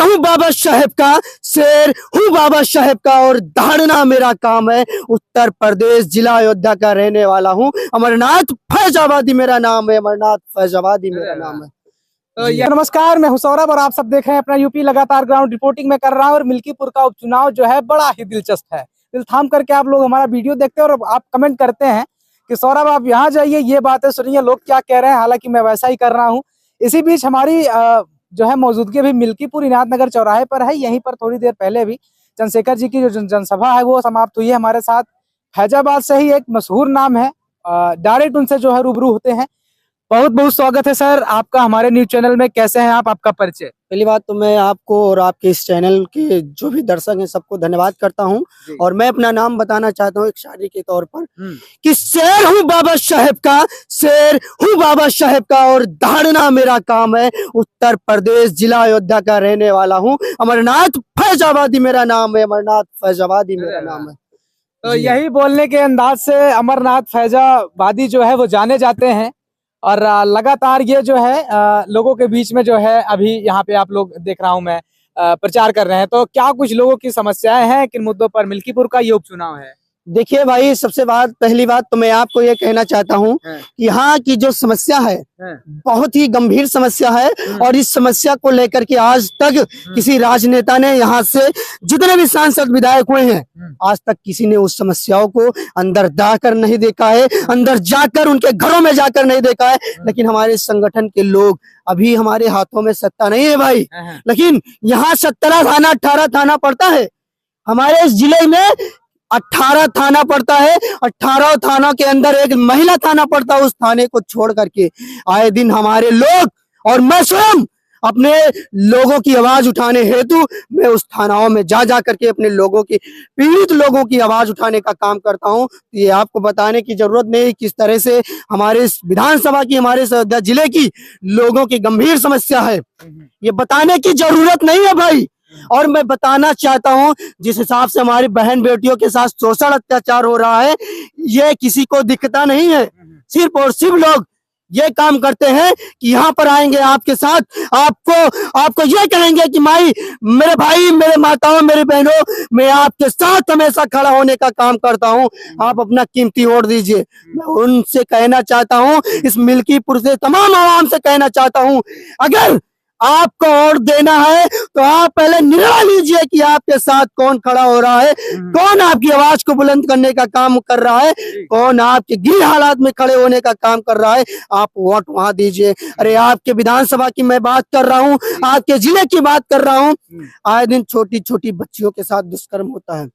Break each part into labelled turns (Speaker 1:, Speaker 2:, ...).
Speaker 1: हूँ बाबा साहेब का, शेर हूँ बाबा साहेब का और दहाड़ना मेरा काम है। उत्तर प्रदेश जिला अयोध्या का रहने वाला हूँ। अमरनाथ फैजाबादी मेरा नाम है, अमरनाथ फैजाबादी मेरा नाम है।
Speaker 2: तो ये नमस्कार, मैं हूं सौरभ और आप सब देख रहे हैं अपना यूपी लगातार ग्राउंड रिपोर्टिंग में कर रहा हूं। और मिल्कीपुर का उपचुनाव जो है बड़ा ही दिलचस्प है। दिल थाम करके आप लोग हमारा वीडियो देखते हैं और आप कमेंट करते हैं कि सौरभ आप यहाँ जाइए, ये बातें सुनिए, लोग क्या कह रहे हैं। हालांकि मैं वैसा ही कर रहा हूँ। इसी बीच हमारी जो है मौजूदगी अभी मिल्कीपुर इनायत नगर चौराहे पर है। यहीं पर थोड़ी देर पहले भी चंद्रशेखर जी की जो जनसभा है वो समाप्त हुई है। हमारे साथ फैजाबाद से ही एक मशहूर नाम है, डायरेक्ट उनसे जो है रूबरू होते हैं। बहुत बहुत स्वागत है सर आपका हमारे न्यूज चैनल में। कैसे हैं आप, आपका परिचय?
Speaker 1: पहली बात तो मैं आपको और आपके इस चैनल के जो भी दर्शक हैं सबको धन्यवाद करता हूं। और मैं अपना नाम बताना चाहता हूं एक शायरी के तौर पर कि शेर हूँ बाबा साहेब का, शेर हूँ बाबा साहेब का और दहाड़ना मेरा काम है। उत्तर प्रदेश जिला अयोध्या का रहने वाला हूँ। अमरनाथ फैजाबादी मेरा नाम है, अमरनाथ फैजाबादी मेरा नाम है।
Speaker 2: तो यही बोलने के अंदाज से अमरनाथ फैजाबादी जो है वो जाने जाते हैं। और लगातार ये जो है लोगों के बीच में जो है अभी यहाँ पे आप लोग देख रहा हूँ मैं प्रचार कर रहे हैं। तो क्या कुछ लोगों की समस्याएं हैं, किन मुद्दों पर मिल्कीपुर का ये उपचुनाव है?
Speaker 1: देखिए भाई, पहली बात तो मैं आपको ये कहना चाहता हूँ कि यहाँ की जो समस्या है बहुत ही गंभीर समस्या है। और इस समस्या को लेकर के आज तक किसी राजनेता ने, यहाँ से जितने भी सांसद विधायक हुए हैं, आज तक किसी ने उस समस्याओं को अंदर जाकर नहीं देखा है, अंदर जाकर उनके घरों में जाकर नहीं देखा है। लेकिन हमारे संगठन के लोग, अभी हमारे हाथों में सत्ता नहीं है भाई, लेकिन यहाँ 17 थाना 18 थाना पड़ता है। हमारे इस जिले में 18 थाना पड़ता है। 18 थाना के अंदर एक महिला थाना पड़ता है। उस थाने को छोड़ करके आए दिन हमारे लोग और मैं स्वयं अपने लोगों की आवाज उठाने हेतु मैं उस थानाओं में जा करके अपने लोगों की, पीड़ित लोगों की आवाज उठाने का काम करता हूं। ये आपको बताने की जरूरत नहीं किस तरह से हमारे विधानसभा की, हमारे अयोध्या जिले की लोगों की गंभीर समस्या है, ये बताने की जरूरत नहीं है भाई। और मैं बताना चाहता हूं जिस हिसाब से हमारी बहन बेटियों के साथ शोषण अत्याचार हो रहा है, ये किसी को दिखता नहीं है। सिर्फ और सिर्फ लोग ये काम करते हैं कि यहाँ पर आएंगे आपके साथ, आपको ये कहेंगे कि माई, मेरे भाई, मेरे माताओं, मेरी बहनों, मैं आपके साथ हमेशा खड़ा होने का काम करता हूँ, आप अपना कीमती वोट दीजिए। मैं उनसे कहना चाहता हूँ, इस मिल्कीपुर से तमाम आवाम से कहना चाहता हूँ, अगर आपको वोट देना है तो आप पहले निर्णय लीजिए कि आपके साथ कौन खड़ा हो रहा है, कौन आपकी आवाज को बुलंद करने का काम कर रहा है, कौन आपके गिर हालात में खड़े होने का काम कर रहा है, आप वोट वहां दीजिए। अरे आपके विधानसभा की मैं बात कर रहा हूँ, आपके जिले की बात कर रहा हूँ, आए दिन छोटी छोटी बच्चियों के साथ दुष्कर्म होता है,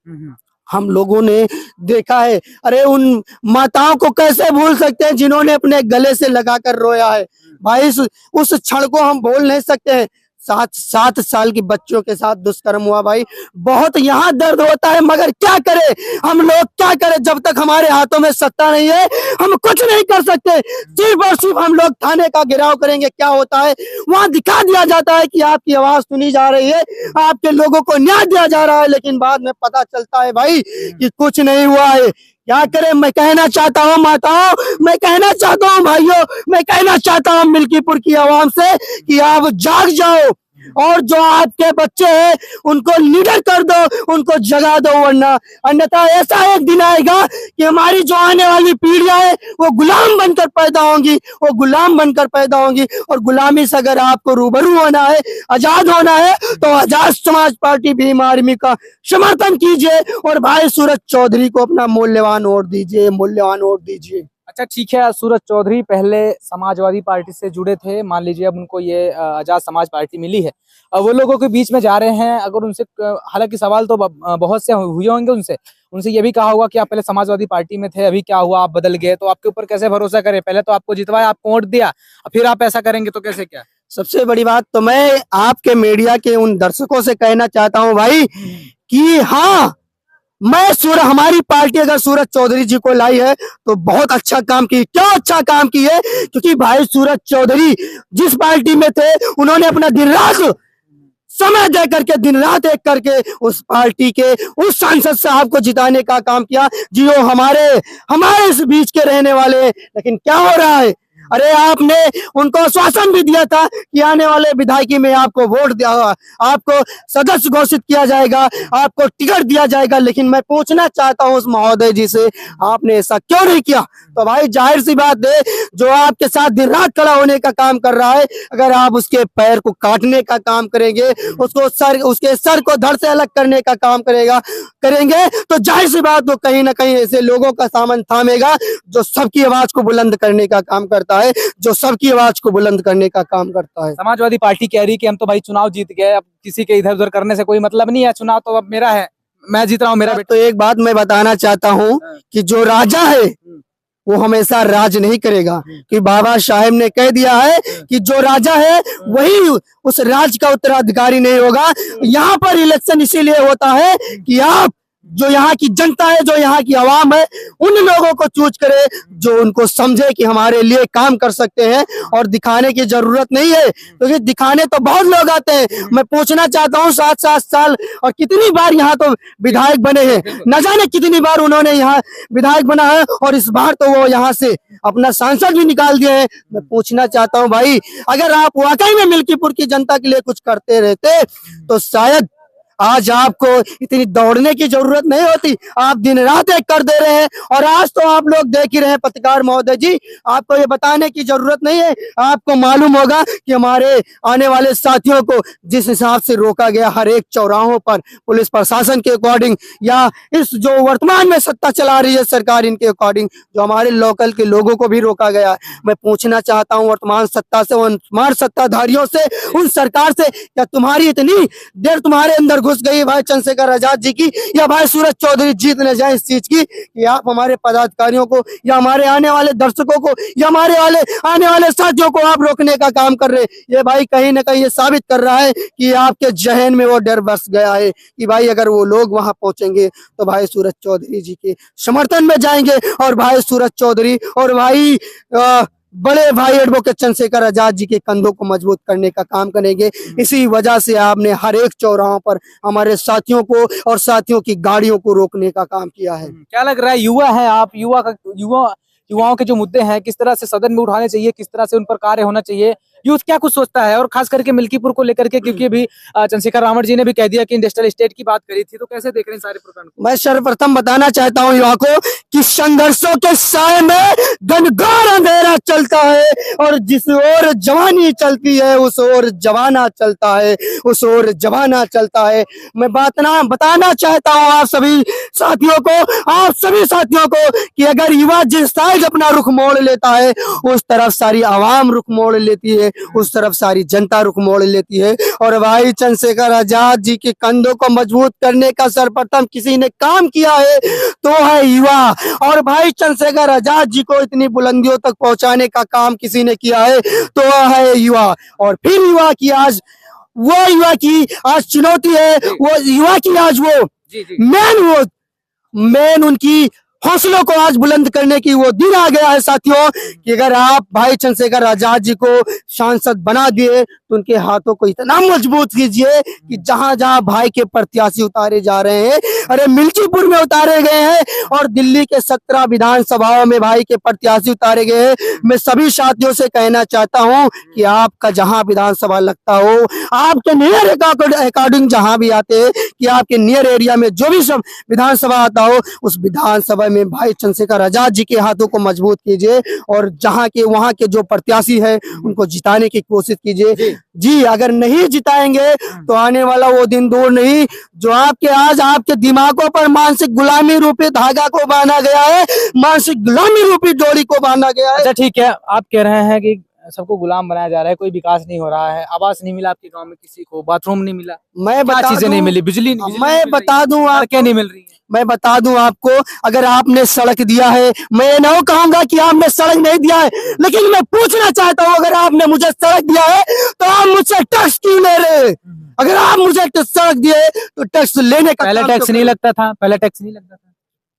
Speaker 1: हम लोगों ने देखा है। अरे उन माताओं को कैसे भूल सकते हैं जिन्होंने अपने गले से लगाकर रोया है भाई। उस क्षण को हम भूल नहीं सकते हैं। 7 साल की बच्चों के साथ दुष्कर्म हुआ भाई, बहुत यहाँ दर्द होता है, मगर क्या करें हम लोग, क्या करें? जब तक हमारे हाथों में सत्ता नहीं है हम कुछ नहीं कर सकते। सिर्फ और सिर्फ हम लोग थाने का घेराव करेंगे, क्या होता है वहां दिखा दिया जाता है कि आपकी आवाज सुनी जा रही है, आपके लोगों को न्याय दिया जा रहा है, लेकिन बाद में पता चलता है भाई कि कुछ नहीं हुआ है। क्या करें? मैं कहना चाहता हूँ माताओं, मैं कहना चाहता हूँ भाइयों, मैं कहना चाहता हूँ मिल्कीपुर की आवाम से कि आप जाग जाओ और जो आपके बच्चे हैं उनको लीडर कर दो, उनको जगा दो, वरना अन्यथा ऐसा एक दिन आएगा कि हमारी जो आने वाली पीढ़ियां हैं वो गुलाम बनकर पैदा होंगी, वो गुलाम बनकर पैदा होंगी। और गुलामी से अगर आपको रूबरू होना है, आजाद होना है, तो आजाद समाज पार्टी भीम आर्मी का समर्थन कीजिए और भाई सूरज चौधरी को अपना मूल्यवान वोट दीजिए, मूल्यवान वोट दीजिए।
Speaker 2: अच्छा ठीक है, सूरज चौधरी पहले समाजवादी पार्टी से जुड़े थे, मान लीजिए अब उनको ये आजाद समाज पार्टी मिली है, वो लोगों के बीच में जा रहे हैं। अगर उनसे, हालांकि सवाल तो बहुत से हुए होंगे, उनसे ये भी कहा होगा कि आप पहले समाजवादी पार्टी में थे, अभी क्या हुआ, आप बदल गए, तो आपके ऊपर कैसे भरोसा करें? पहले तो आपको जितवाया, आपको वोट दिया, फिर आप ऐसा करेंगे तो कैसे क्या?
Speaker 1: सबसे बड़ी बात तो मैं आपके मीडिया के उन दर्शकों से कहना चाहता हूँ भाई कि हाँ, हमारी पार्टी अगर सूरज चौधरी जी को लाई है तो बहुत अच्छा काम की। क्यों अच्छा काम की है? क्योंकि भाई सूरज चौधरी जिस पार्टी में थे उन्होंने अपना दिन रात समय दे करके, दिन रात एक करके उस पार्टी के उस सांसद साहब को जिताने का काम किया जी। वो हमारे इस बीच के रहने वाले, लेकिन क्या हो रहा है, अरे आपने उनको आश्वासन भी दिया था कि आने वाले विधायकी में आपको वोट दिया, आपको सदस्य घोषित किया जाएगा, आपको टिकट दिया जाएगा, लेकिन मैं पूछना चाहता हूं उस महोदय जी से, आपने ऐसा क्यों नहीं किया? तो भाई जाहिर सी बात है, जो आपके साथ दिन रात खड़ा होने का काम कर रहा है, अगर आप उसके पैर को काटने का काम करेंगे, उसके सर को धड़ से अलग करने का काम करेंगे, तो जाहिर सी बात वो कहीं ना कहीं ऐसे लोगों का सामन थामेगा जो सबकी आवाज को बुलंद करने का काम करता है, जो सबकी आवाज को बुलंद करने का काम करता है।
Speaker 2: समाजवादी पार्टी कह रही कि हम तो भाई चुनाव जीत गए, अब किसी के इधर उधर करने से कोई मतलब नहीं है, चुनाव तो अब मेरा है, मैं जीत रहा हूँ, मेरा बेटा।
Speaker 1: तो एक बात मैं बताना चाहता हूँ कि जो राजा है वो हमेशा राज नहीं करेगा, कि बाबा साहेब ने कह दिया है कि जो राजा है वही उस राज का उत्तराधिकारी नहीं होगा। यहाँ पर इलेक्शन इसीलिए होता है कि आप जो यहाँ की जनता है, जो यहाँ की आवाम है, उन लोगों को चूज करे जो उनको समझे कि हमारे लिए काम कर सकते हैं, और दिखाने की जरूरत नहीं है, क्योंकि दिखाने तो बहुत लोग आते हैं। मैं पूछना चाहता हूँ 7-7 साल और कितनी बार यहाँ तो विधायक बने हैं, न जाने कितनी बार उन्होंने यहाँ विधायक बना है, और इस बार तो वो यहाँ से अपना सांसद भी निकाल दिए हैं। मैं पूछना चाहता हूँ भाई, अगर आप वाकई में मिल्कीपुर की जनता के लिए कुछ करते रहते तो शायद आज आपको इतनी दौड़ने की जरूरत नहीं होती। आप दिन रात एक कर दे रहे हैं, और आज तो आप लोग देख ही रहे हैं। पत्रकार महोदय जी, आपको ये बताने की जरूरत नहीं है, आपको मालूम होगा कि हमारे आने वाले साथियों को जिस हिसाब से रोका गया हर एक चौराहों पर पुलिस प्रशासन के अकॉर्डिंग, या इस जो वर्तमान में सत्ता चला रही है सरकार, इनके अकॉर्डिंग जो हमारे लोकल के लोगों को भी रोका गया। मैं पूछना चाहता हूँ वर्तमान सत्ता से, वर्तमान सत्ताधारियों से, उन सरकार से, क्या तुम्हारी इतनी देर तुम्हारे अंदर घुस गई भाई चंद्रशेखर आजाद जी की, या भाई सूरज चौधरी जीत न जाए इस चीज की कि आप हमारे पदाधिकारियों को, या हमारे आने वाले दर्शकों को, या हमारे आने वाले साथियों को आप रोकने का काम कर रहे? ये भाई कहीं ना कहीं ये साबित कर रहा है कि आपके जहन में वो डर बस गया है कि भाई अगर वो लोग वहां पहुंचेंगे तो भाई सूरज चौधरी जी के समर्थन में जाएंगे, और भाई सूरज चौधरी और भाई बड़े भाई एडवोकेट चंद्रशेखर आजाद जी के कंधों को मजबूत करने का काम करेंगे। इसी वजह से आपने हर एक चौराहों पर हमारे साथियों को और साथियों की गाड़ियों को रोकने का काम किया है।
Speaker 2: क्या लग रहा है, युवा है आप, युवाओं के जो मुद्दे हैं किस तरह से सदन में उठाने चाहिए, किस तरह से उन पर कार्य होना चाहिए, यूथ क्या कुछ सोचता है, और खास करके मिल्कीपुर को लेकर के, क्योंकि अभी चंद्रशेखर रावण जी ने भी कह दिया कि इंडस्ट्रियल एस्टेट की बात करी थी, तो कैसे देख रहे हैं सारे प्रकरण को?
Speaker 1: मैं सर्वप्रथम बताना चाहता हूँ युवा को कि संघर्षों के साए में घनघोर अंधेरा चलता है, और जिस ओर जवानी चलती है उस ओर जवाना चलता है, उस ओर जवाना चलता है। मैं बताना चाहता हूँ आप सभी साथियों को कि अगर युवा जिस साइड अपना रुख मोड़ लेता है, उस तरफ सारी आवाम रुख मोड़ लेती है, उस तरफ सारी जनता रुख मोड़ लेती है। और भाई चंद्रशेखर आजाद जी के कंधों को मजबूत करने का सर्वप्रथम किसी ने काम किया है तो है युवा, और भाई चंद्रशेखर आजाद जी को इतनी बुलंदियों तक पहुंचाने का काम किसी ने किया है तो है युवा। और फिर युवा की आज चुनौती है, वो युवा की आज वो मेन उनकी हौसलों को आज बुलंद करने की वो दिन आ गया है साथियों, कि अगर आप भाई चंद्रशेखर आजाद जी को सांसद बना दिए तो उनके हाथों को इतना मजबूत कीजिए कि जहां जहां भाई के प्रत्याशी उतारे जा रहे हैं, अरे मिल्कीपुर में उतारे गए हैं और दिल्ली के 17 विधानसभाओं में भाई के प्रत्याशी उतारे गए हैं। मैं सभी साथियों से कहना चाहता हूं कि आपका जहां विधानसभा लगता हो, आपके नियर अकॉर्डिंग जहां भी आते हैं, कि आपके नियर एरिया में जो भी सब विधानसभा आता हो, उस विधानसभा में भाई चंद्रशेखर आजाद जी के हाथों को मजबूत कीजिए, और जहां के वहां के जो प्रत्याशी है उनको जिताने की कोशिश कीजिए। जी अगर नहीं जिताएंगे तो आने वाला वो दिन दूर नहीं जो आपके दिमागों पर मानसिक गुलामी रूपी धागा को बांधा गया है, मानसिक गुलामी रूपी डोरी को बांधा गया है।
Speaker 2: अच्छा ठीक है, आप कह रहे हैं कि सबको गुलाम बनाया जा रहा है, कोई विकास नहीं हो रहा है, आवास नहीं मिला आपके गांव में, किसी को बाथरूम नहीं मिला, चीजें नहीं मिली, बिजली
Speaker 1: मैं बता दूं आप
Speaker 2: क्या नहीं मिल रही है।
Speaker 1: मैं बता दूं आपको, अगर आपने सड़क दिया है, मैं ये नहीं कहूंगा कि आपने सड़क नहीं दिया है, लेकिन मैं पूछना चाहता हूं, अगर आपने मुझे सड़क दिया है तो आप मुझसे टैक्स क्यों ले रहे? अगर आप मुझे सड़क दिए तो टैक्स लेने का
Speaker 2: पहले टैक्स नहीं लगता था,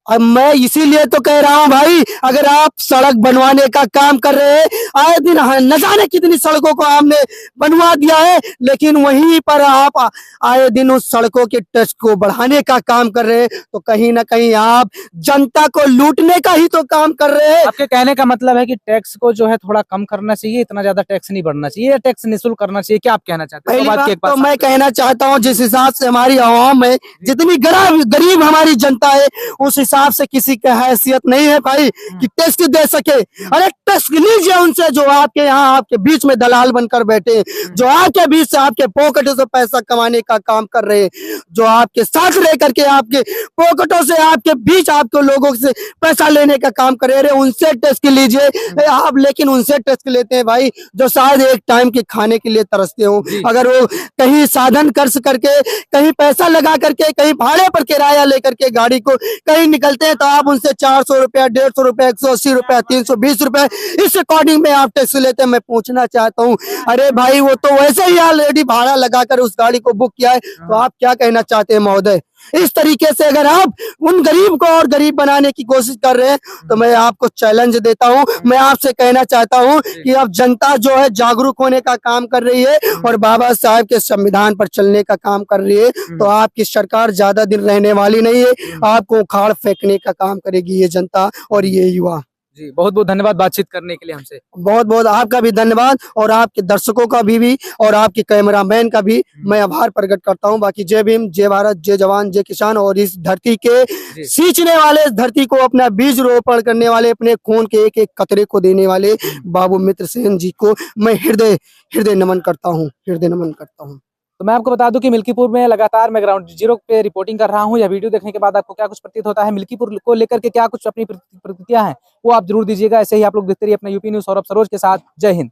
Speaker 1: अब मैं इसीलिए तो कह रहा हूँ भाई, अगर आप सड़क बनवाने का काम कर रहे हैं, आए दिन न जाने कितनी सड़कों को आपने बनवा दिया है, लेकिन वहीं पर आप आए दिन उस सड़कों के टैक्स को बढ़ाने का काम कर रहे हैं, तो कहीं ना कहीं आप जनता को लूटने का ही तो काम कर रहे हैं।
Speaker 2: आपके कहने का मतलब है कि टैक्स को जो है थोड़ा कम करना चाहिए, इतना ज्यादा टैक्स नहीं बढ़ना चाहिए, टैक्स निःशुल्क करना चाहिए, क्या आप कहना चाहते हैं?
Speaker 1: पहली बात तो मैं कहना चाहता हूँ, जिस हिसाब से हमारी आवाम है, जितनी गरीब हमारी जनता है, उस हिसाब से किसी की हैसियत नहीं है भाई कि टैक्स दे सके। अरे टैक्स लीजिए उनसे जो आपके यहाँ आपके बीच में दलाल बनकर बैठे, जो आपके बीच से आपके पॉकेटों से पैसा कमाने का काम कर रहे, जो आपके साथ रह करके आपके पॉकेटों से आपके बीच आपके लोगों से पैसा लेने का काम कर रहे, उनसे टैक्स लीजिए आप। लेकिन उनसे टैक्स लेते हैं भाई जो शायद एक टाइम के खाने के लिए तरसते हो। अगर वो कहीं साधन खर्च करके, कहीं पैसा लगा करके, कहीं भाड़े पर किराया लेकर के गाड़ी को कहीं निकलते हैं, तो आप उनसे 400 रुपया, 150 रुपया, 180 रुपया, 320 रुपया, इस अकॉर्डिंग में आप टैक्स लेते हैं। मैं पूछना चाहता हूँ, अरे भाई वो तो वैसे ही ऑलरेडी भाड़ा लगाकर उस गाड़ी को बुक किया है, तो आप क्या कहना चाहते हैं महोदय? इस तरीके से अगर आप उन गरीब को और गरीब बनाने की कोशिश कर रहे हैं, तो मैं आपको चैलेंज देता हूं, मैं आपसे कहना चाहता हूं कि अब जनता जो है जागरूक होने का काम कर रही है और बाबा साहब के संविधान पर चलने का काम कर रही है, तो आपकी सरकार ज्यादा दिन रहने वाली नहीं है, आपको उखाड़ फेंकने का काम करेगी ये जनता और ये युवा।
Speaker 2: जी, बहुत बहुत धन्यवाद बातचीत करने के लिए हमसे।
Speaker 1: बहुत बहुत आपका भी धन्यवाद और आपके दर्शकों का भी और आपके कैमरामैन का भी मैं आभार प्रकट करता हूं। बाकी जय भीम, जय भारत, जय जवान, जय किसान। और इस धरती के सींचने वाले, इस धरती को अपना बीज रोपण करने वाले, अपने खून के एक एक कतरे को देने वाले बाबू मित्र सेन जी को मैं हृदय नमन करता हूँ, हृदय नमन करता हूँ।
Speaker 2: तो मैं आपको बता दूं कि मिल्कीपुर में लगातार मैं ग्राउंड जीरो पे रिपोर्टिंग कर रहा हूं। यह वीडियो देखने के बाद आपको क्या कुछ प्रतीत होता है, मिल्कीपुर को लेकर के क्या कुछ अपनी प्रतिक्रिया है, वो आप जरूर दीजिएगा। ऐसे ही आप लोग देखते रहिए अपना यूपी न्यूज़ सौरभ सरोज के साथ। जय हिंद।